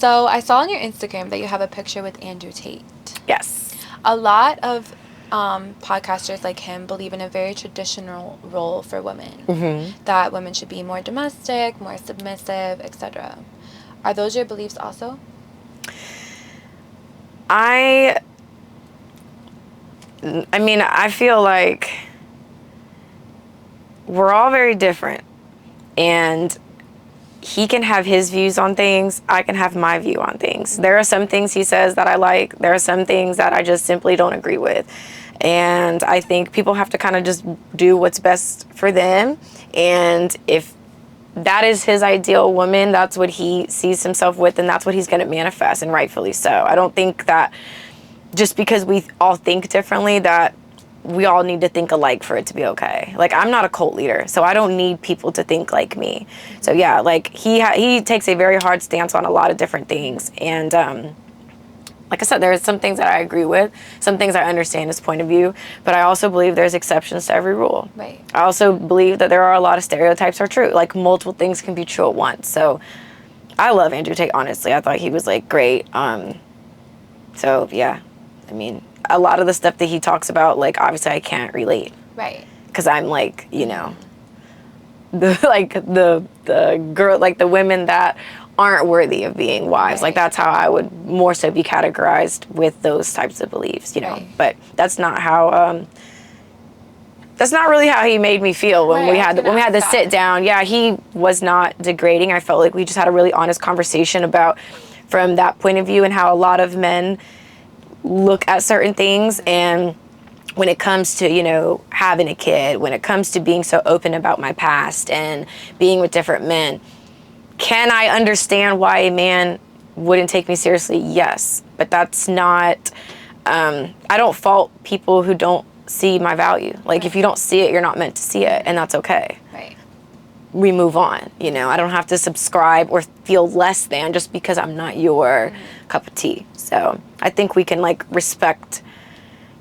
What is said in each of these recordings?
So I saw on your Instagram that you have a picture with Andrew Tate. Yes. A lot of podcasters like him believe in a very traditional role for women. Mm-hmm. That women should be more domestic, more submissive, etc. Are those your beliefs also? I mean, I feel like we're all very different, and he can have his views on things, I can have my view on things. There are some things he says that I like, there are some things that I just simply don't agree with. And I think people have to kind of just do what's best for them. And if that is his ideal woman, that's what he sees himself with, and that's what he's going to manifest, and rightfully so. I don't think that just because we all think differently that we all need to think alike for it to be okay. Like, I'm not a cult leader, so I don't need people to think like me. So yeah, like he takes a very hard stance on a lot of different things. And like I said, there are some things that I agree with, some things I understand his point of view, but I also believe there's exceptions to every rule. Right. I also believe that there are a lot of stereotypes are true. Like, multiple things can be true at once. So I love Andrew Tate, honestly. I thought he was like great. So yeah, I mean, a lot of the stuff that he talks about, like, obviously I can't relate. Right. Because I'm like, you know, the girl, like the women that aren't worthy of being wives. Right. Like, that's how I would more so be categorized with those types of beliefs, you know. Right. But that's not how, that's not really how he made me feel when Right, we had to sit down. Yeah, he was not degrading. I felt like we just had a really honest conversation about from that point of view and how a lot of men look at certain things. And when it comes to, you know, having a kid, when it comes to being so open about my past and being with different men, can I understand why a man wouldn't take me seriously? Yes, but that's not, I don't fault people who don't see my value. Like, if you don't see it, you're not meant to see it, and that's okay. Right. We move on, you know. I don't have to subscribe or feel less than just because I'm not your cup of tea. So I think we can, like, respect,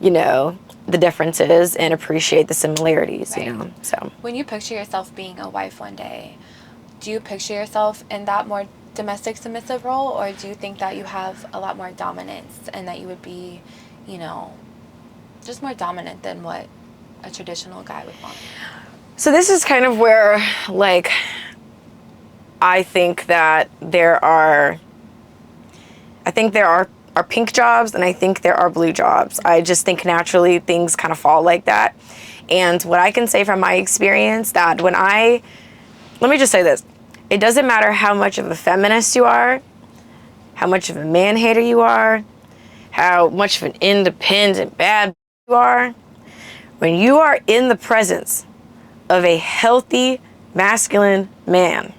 you know, the differences and appreciate the similarities, Right. you know. So when you picture yourself being a wife one day, do you picture yourself in that more domestic submissive role, or do you think that you have a lot more dominance and that you would be, you know, just more dominant than what a traditional guy would want? So this is kind of where, like, I think that there are pink jobs, and I think there are blue jobs. I just think naturally things kind of fall like that. And what I can say from my experience, that let me just say this. It doesn't matter how much of a feminist you are, how much of a man-hater you are, how much of an independent bad you are. When you are in the presence of a healthy, masculine man,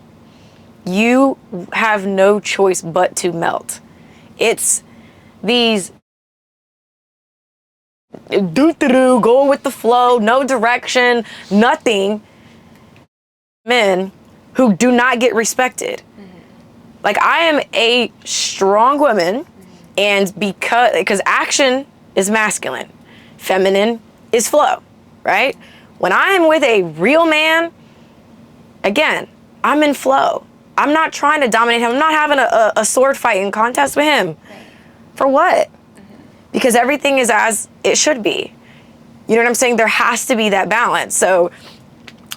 you have no choice but to melt. It's these going with the flow, no direction, nothing, men who do not get respected. Like, I am a strong woman, and because action is masculine, feminine is flow, right? When I am with a real man, again, I'm in flow. I'm not trying to dominate him. I'm not having a sword fighting contest with him. Right. For what? Because everything is as it should be. You know what I'm saying? There has to be that balance. So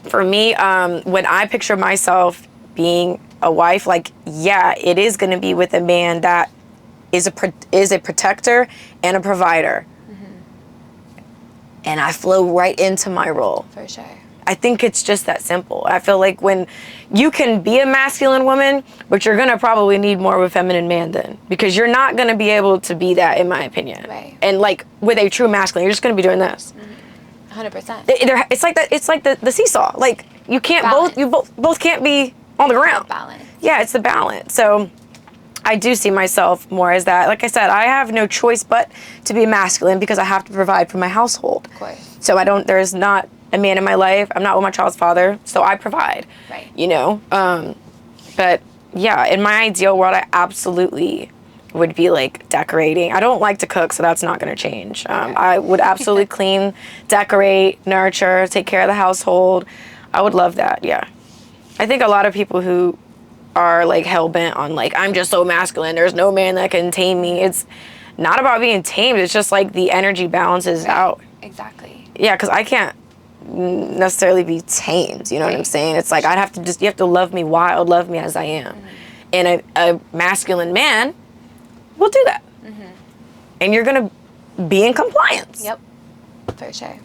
for me, when I picture myself being a wife, like, yeah, it is going to be with a man that is a protector and a provider. And I flow right into my role. For sure. I think it's just that simple. I feel like when you can be a masculine woman, but you're going to probably need more of a feminine man then, because you're not going to be able to be that, in my opinion. Right. And like with a true masculine, you're just going to be doing this. 100%. It's like that. It's like the seesaw. Like, you can't both can't be on the ground. Balance. Yeah, it's the balance. So I do see myself more as that. Like I said, I have no choice but to be masculine because I have to provide for my household. Of course. So there's not a man in my life. I'm not with my child's father, so I provide. Right. You know? But yeah, in my ideal world, I absolutely would be like decorating. I don't like to cook, so that's not going to change. I would absolutely clean, decorate, nurture, take care of the household. I would love that, yeah. I think a lot of people who are like hell-bent on like, I'm just so masculine, there's no man that can tame me. It's not about being tamed. It's just like the energy balances out. Exactly. Yeah, because I can't necessarily be tamed. You know what I'm saying? It's like, I'd have to just, you have to love me wild, love me as I am. And a masculine man will do that. And you're going to be in compliance. Yep, for sure.